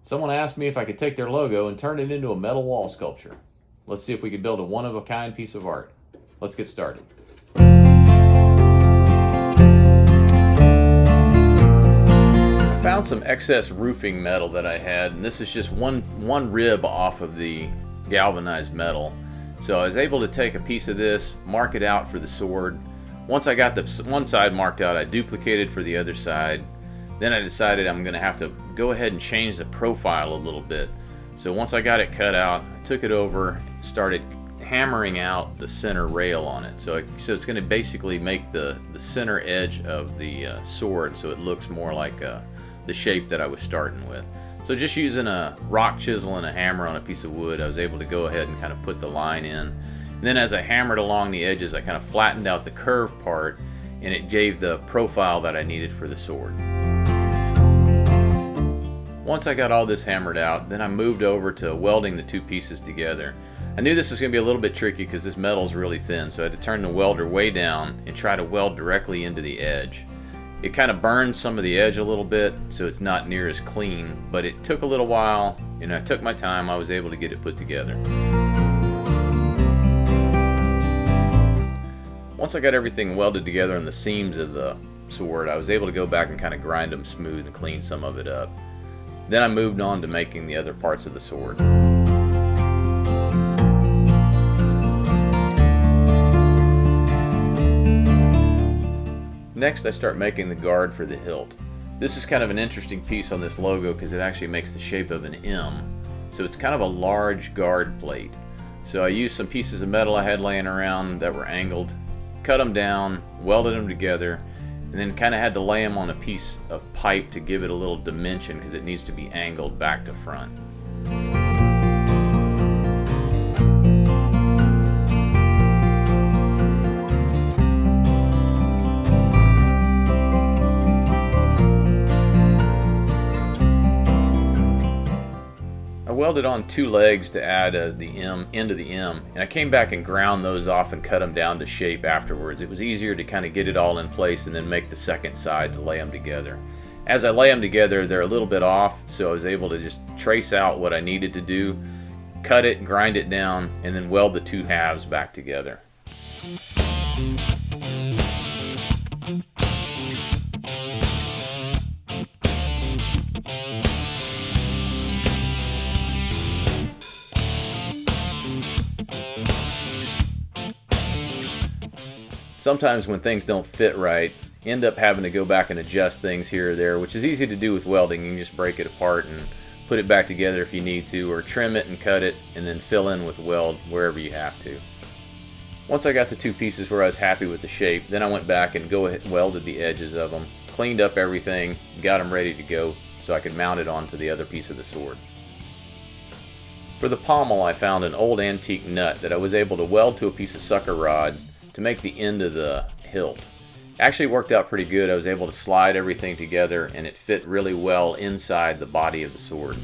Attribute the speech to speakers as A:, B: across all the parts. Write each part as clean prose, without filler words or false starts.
A: Someone asked me if I could take their logo and turn it into a metal wall sculpture. Let's see if we could build a one-of-a-kind piece of art. Let's get started. I found some excess roofing metal that I had, and this is just one rib off of the galvanized metal. So I was able to take a piece of this, mark it out for the sword. Once I got the one side marked out, I duplicated for the other side. Then I decided I'm going to have to go ahead and change the profile a little bit. So once I got it cut out, I took it over and started hammering out the center rail on it. So it's going to basically make the center edge of the sword so it looks more like the shape that I was starting with. So just using a rock chisel and a hammer on a piece of wood, I was able to go ahead and kind of put the line in. And then as I hammered along the edges, I kind of flattened out the curved part, and it gave the profile that I needed for the sword. Once I got all this hammered out, then I moved over to welding the two pieces together. I knew this was going to be a little bit tricky because this metal is really thin, so I had to turn the welder way down and try to weld directly into the edge. It kind of burned some of the edge a little bit, so it's not near as clean, but it took a little while, and I took my time. I was able to get it put together. Once I got everything welded together on the seams of the sword, I was able to go back and kind of grind them smooth and clean some of it up. Then I moved on to making the other parts of the sword. Next, I start making the guard for the hilt. This is kind of an interesting piece on this logo because it actually makes the shape of an M. So it's kind of a large guard plate. So I used some pieces of metal I had laying around that were angled, cut them down, welded them together, and then kind of had to lay them on a piece of pipe to give it a little dimension because it needs to be angled back to front. I welded on two legs to add as the end of the M, and I came back and ground those off and cut them down to shape afterwards. It was easier to kind of get it all in place and then make the second side to lay them together. As I lay them together, they're a little bit off, so I was able to just trace out what I needed to do, cut it, grind it down, and then weld the two halves back together. Sometimes when things don't fit right, you end up having to go back and adjust things here or there, which is easy to do with welding. You can just break it apart and put it back together if you need to, or trim it and cut it and then fill in with weld wherever you have to. Once I got the two pieces where I was happy with the shape, then I went back and welded the edges of them, cleaned up everything, got them ready to go so I could mount it onto the other piece of the sword. For the pommel, I found an old antique nut that I was able to weld to a piece of sucker rod to make the end of the hilt. Actually worked out pretty good. I was able to slide everything together and it fit really well inside the body of the sword.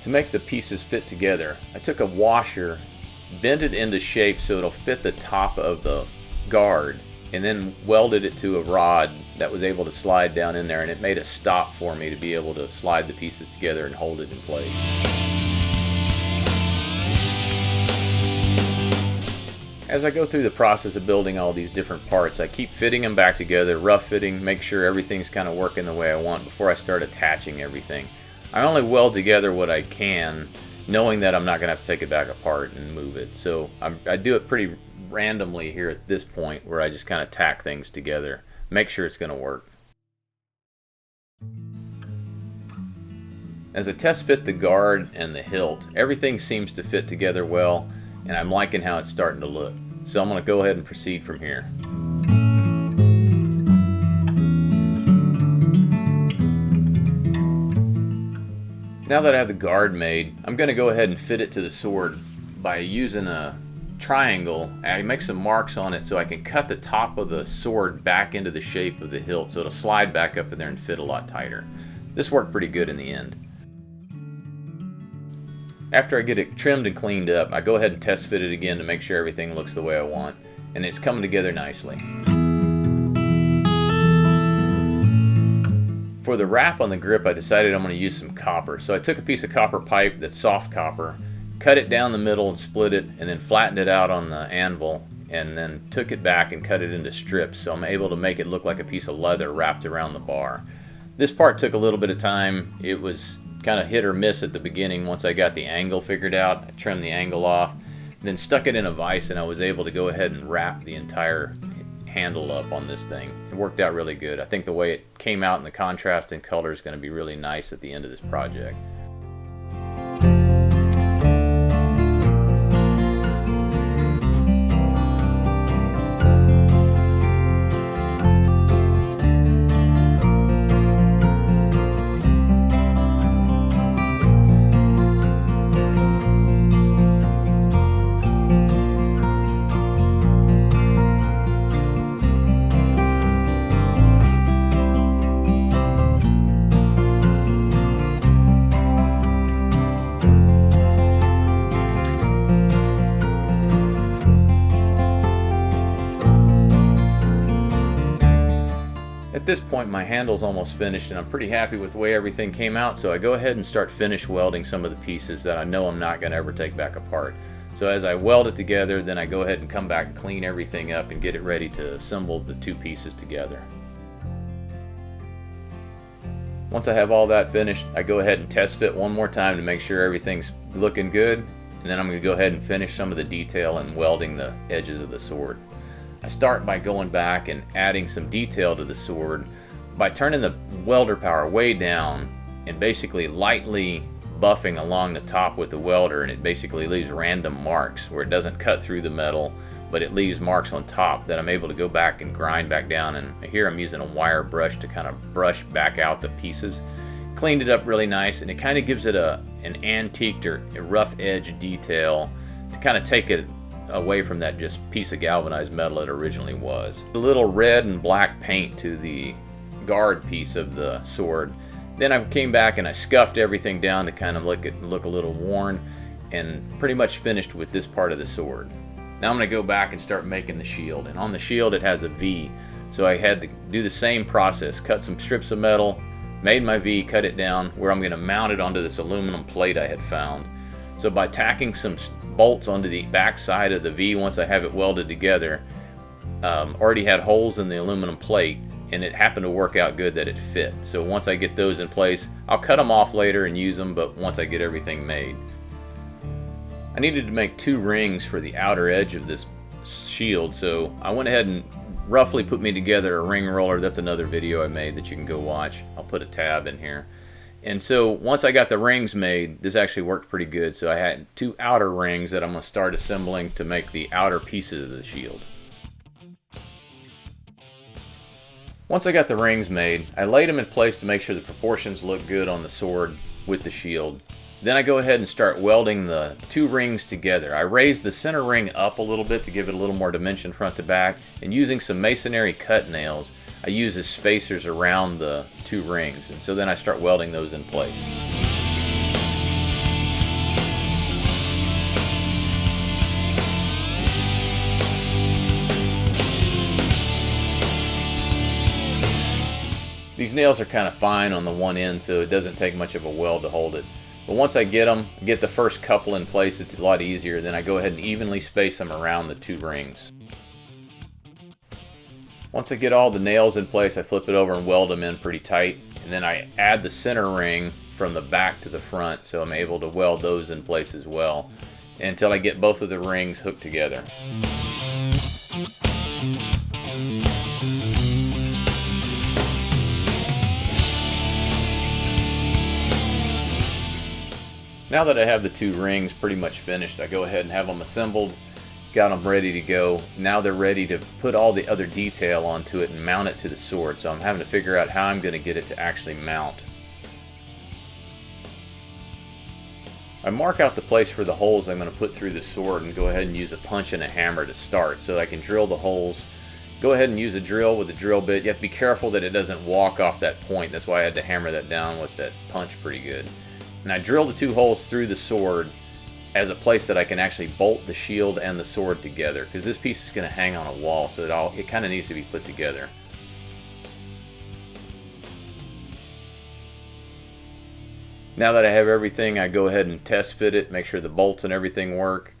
A: To make the pieces fit together, I took a washer, bent it into shape so it'll fit the top of the guard, and then welded it to a rod that was able to slide down in there, and it made a stop for me to be able to slide the pieces together and hold it in place. As I go through the process of building all these different parts, I keep fitting them back together, rough fitting, make sure everything's kind of working the way I want before I start attaching everything. I only weld together what I can, knowing that I'm not going to have to take it back apart and move it. So I do it pretty randomly here at this point, where I just kind of tack things together, make sure it's going to work. As I test fit the guard and the hilt, everything seems to fit together well, and I'm liking how it's starting to look. So I'm going to go ahead and proceed from here. Now that I have the guard made, I'm going to go ahead and fit it to the sword by using a triangle. I make some marks on it so I can cut the top of the sword back into the shape of the hilt so it'll slide back up in there and fit a lot tighter. This worked pretty good in the end. After I get it trimmed and cleaned up, I go ahead and test fit it again to make sure everything looks the way I want, and it's coming together nicely. For the wrap on the grip, I decided I'm going to use some copper. So I took a piece of copper pipe that's soft copper, cut it down the middle and split it, and then flattened it out on the anvil, and then took it back and cut it into strips, so I'm able to make it look like a piece of leather wrapped around the bar. This part took a little bit of time. It was kind of hit or miss at the beginning. Once I got the angle figured out, I trimmed the angle off, and then stuck it in a vise, and I was able to go ahead and wrap the entire handle up on this thing. It worked out really good. I think the way it came out in the contrast and color is going to be really nice at the end of this project. At this point, my handle's almost finished and I'm pretty happy with the way everything came out, so I go ahead and start finish welding some of the pieces that I know I'm not going to ever take back apart. So as I weld it together, then I go ahead and come back and clean everything up and get it ready to assemble the two pieces together. Once I have all that finished, I go ahead and test fit one more time to make sure everything's looking good, and then I'm going to go ahead and finish some of the detail and welding the edges of the sword. I start by going back and adding some detail to the sword by turning the welder power way down and basically lightly buffing along the top with the welder, and it basically leaves random marks where it doesn't cut through the metal, but it leaves marks on top that I'm able to go back and grind back down. And here I'm using a wire brush to kind of brush back out the pieces. Cleaned it up really nice, and it kind of gives it an antiqued or a rough edge detail to kind of take it away from that just piece of galvanized metal it originally was. A little red and black paint to the guard piece of the sword. Then I came back and I scuffed everything down to kind of look a little worn, and pretty much finished with this part of the sword. Now I'm going to go back and start making the shield, and on the shield it has a V, so I had to do the same process. Cut some strips of metal, made my V, cut it down where I'm going to mount it onto this aluminum plate I had found. So by tacking some bolts onto the back side of the V, once I have it welded together, already had holes in the aluminum plate, and it happened to work out good that it fit. So once I get those in place, I'll cut them off later and use them, but once I get everything made. I needed to make 2 rings for the outer edge of this shield, so I went ahead and roughly put me together a ring roller. That's another video I made that you can go watch. I'll put a tab in here. And so once I got the rings made, this actually worked pretty good. So I had 2 outer rings that I'm going to start assembling to make the outer pieces of the shield. Once I got the rings made, I laid them in place to make sure the proportions look good on the sword with the shield. Then I go ahead and start welding the 2 rings together. I raised the center ring up a little bit to give it a little more dimension front to back, and using some masonry cut nails, I use as spacers around the 2 rings, and so then I start welding those in place. These nails are kind of fine on the one end, so it doesn't take much of a weld to hold it. But once I get them, get the first couple in place, it's a lot easier. Then I go ahead and evenly space them around the 2 rings. Once I get all the nails in place, I flip it over and weld them in pretty tight, and then I add the center ring from the back to the front, so I'm able to weld those in place as well until I get both of the rings hooked together. Now that I have the 2 rings pretty much finished, I go ahead and have them assembled. Got them ready to go. Now they're ready to put all the other detail onto it and mount it to the sword. So I'm having to figure out how I'm going to get it to actually mount. I mark out the place for the holes I'm going to put through the sword and go ahead and use a punch and a hammer to start so that I can drill the holes. Go ahead and use a drill with a drill bit. You have to be careful that it doesn't walk off that point. That's why I had to hammer that down with that punch pretty good. And I drill the 2 holes through the sword as a place that I can actually bolt the shield and the sword together, because this piece is going to hang on a wall, so it kind of needs to be put together. Now that I have everything, I go ahead and test fit it, make sure the bolts and everything work,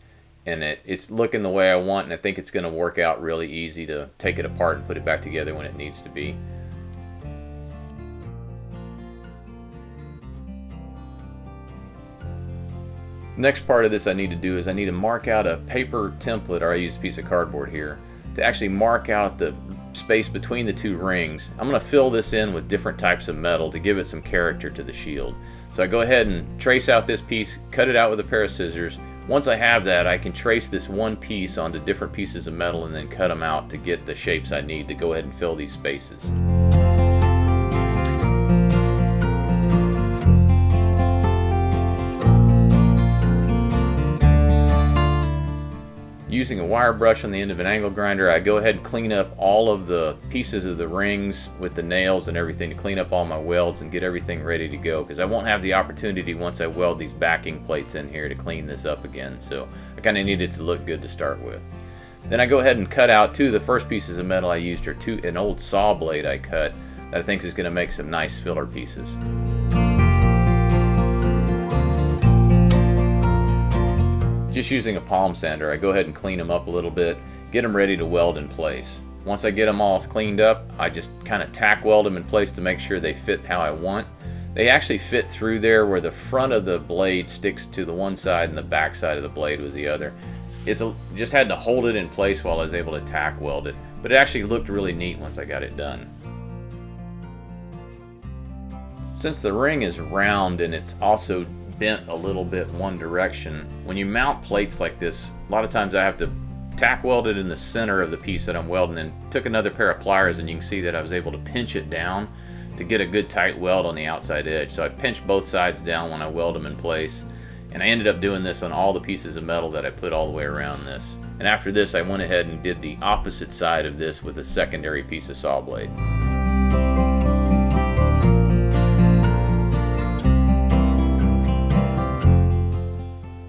A: and it's looking the way I want, and I think it's going to work out really easy to take it apart and put it back together when it needs to be. Next part of this I need to do is I need to mark out a paper template, or I use a piece of cardboard here, to actually mark out the space between the 2 rings. I'm going to fill this in with different types of metal to give it some character to the shield. So I go ahead and trace out this piece, cut it out with a pair of scissors. Once I have that, I can trace this one piece onto different pieces of metal and then cut them out to get the shapes I need to go ahead and fill these spaces. Using a wire brush on the end of an angle grinder, I go ahead and clean up all of the pieces of the rings with the nails and everything to clean up all my welds and get everything ready to go, because I won't have the opportunity once I weld these backing plates in here to clean this up again. So I kind of need it to look good to start with. Then I go ahead and cut out 2 of the first pieces of metal I used are an old saw blade I cut that I think is going to make some nice filler pieces. Just using a palm sander, I go ahead and clean them up a little bit, get them ready to weld in place. Once I get them all cleaned up, I just kind of tack weld them in place to make sure they fit how I want. They actually fit through there where the front of the blade sticks to the one side and the back side of the blade was the other. Just had to hold it in place while I was able to tack weld it, but it actually looked really neat once I got it done. Since the ring is round and it's also bent a little bit one direction, when you mount plates like this, a lot of times I have to tack weld it in the center of the piece that I'm welding, and took another pair of pliers, and you can see that I was able to pinch it down to get a good tight weld on the outside edge. So I pinched both sides down when I weld them in place, and I ended up doing this on all the pieces of metal that I put all the way around this. And after this, I went ahead and did the opposite side of this with a secondary piece of saw blade.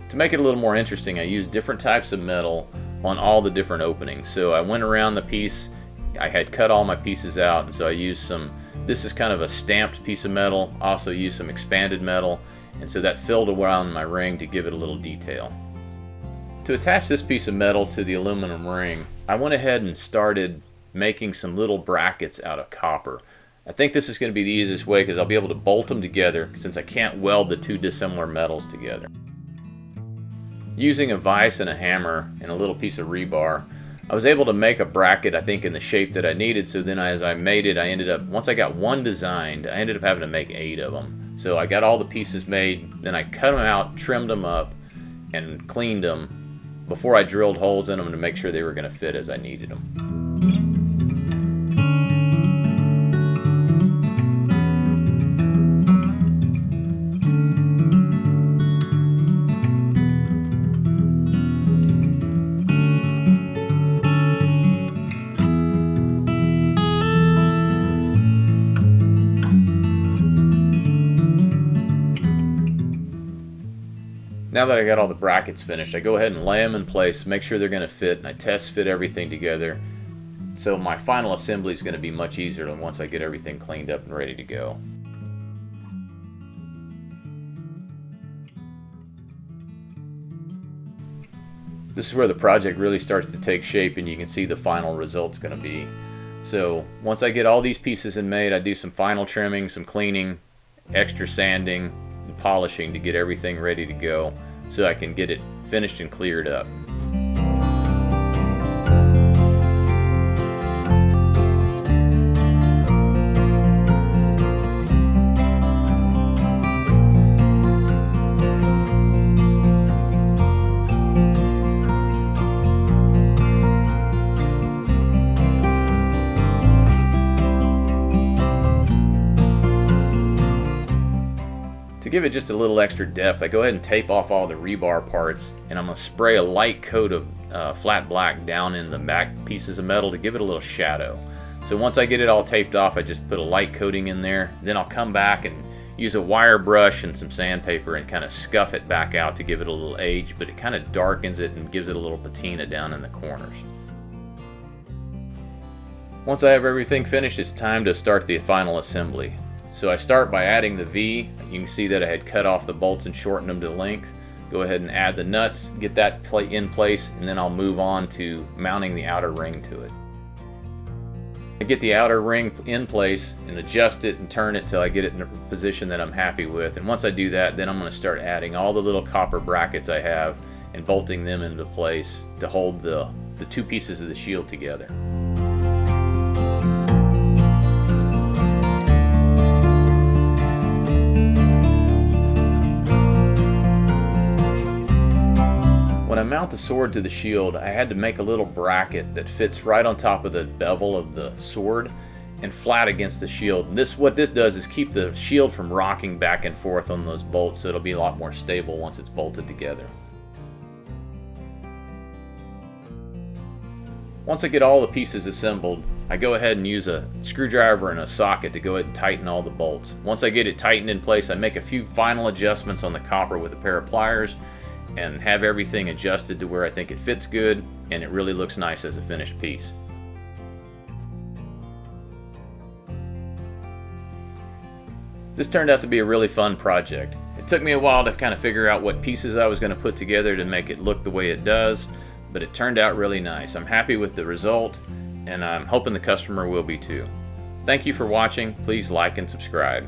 A: To make it a little more interesting, I used different types of metal on all the different openings. So I went around the piece, I had cut all my pieces out, and so I used this is kind of a stamped piece of metal, also used some expanded metal, and so that filled around my ring to give it a little detail. To attach this piece of metal to the aluminum ring, I went ahead and started making some little brackets out of copper. I think this is going to be the easiest way because I'll be able to bolt them together since I can't weld the 2 dissimilar metals together. Using a vise and a hammer and a little piece of rebar, I was able to make a bracket, I think, in the shape that I needed. So then as I made it, once I got one designed, I ended up having to make 8 of them. So I got all the pieces made, then I cut them out, trimmed them up, and cleaned them before I drilled holes in them to make sure they were going to fit as I needed them. Now that I got all the brackets finished, I go ahead and lay them in place, make sure they're going to fit, and I test fit everything together. So my final assembly is going to be much easier once I get everything cleaned up and ready to go. This is where the project really starts to take shape, and you can see the final result's going to be. So once I get all these pieces in made, I do some final trimming, some cleaning, extra sanding, and polishing to get everything ready to go so I can get it finished and cleared up. To give it just a little extra depth, I go ahead and tape off all the rebar parts, and I'm going to spray a light coat of flat black down in the back pieces of metal to give it a little shadow. So once I get it all taped off, I just put a light coating in there. Then I'll come back and use a wire brush and some sandpaper and kind of scuff it back out to give it a little age, but it kind of darkens it and gives it a little patina down in the corners. Once I have everything finished, it's time to start the final assembly. So I start by adding the V. You can see that I had cut off the bolts and shortened them to length. Go ahead and add the nuts, get that in place, and then I'll move on to mounting the outer ring to it. I get the outer ring in place and adjust it and turn it till I get it in a position that I'm happy with. And once I do that, then I'm going to start adding all the little copper brackets I have and bolting them into place to hold the two pieces of the shield together. When I mount the sword to the shield, I had to make a little bracket that fits right on top of the bevel of the sword and flat against the shield. And what this does is keep the shield from rocking back and forth on those bolts, so it'll be a lot more stable once it's bolted together. Once I get all the pieces assembled, I go ahead and use a screwdriver and a socket to go ahead and tighten all the bolts. Once I get it tightened in place, I make a few final adjustments on the copper with a pair of pliers and have everything adjusted to where I think it fits good and it really looks nice as a finished piece. This turned out to be a really fun project. It took me a while to kind of figure out what pieces I was going to put together to make it look the way it does, but it turned out really nice. I'm happy with the result, and I'm hoping the customer will be too. Thank you for watching. Please like and subscribe.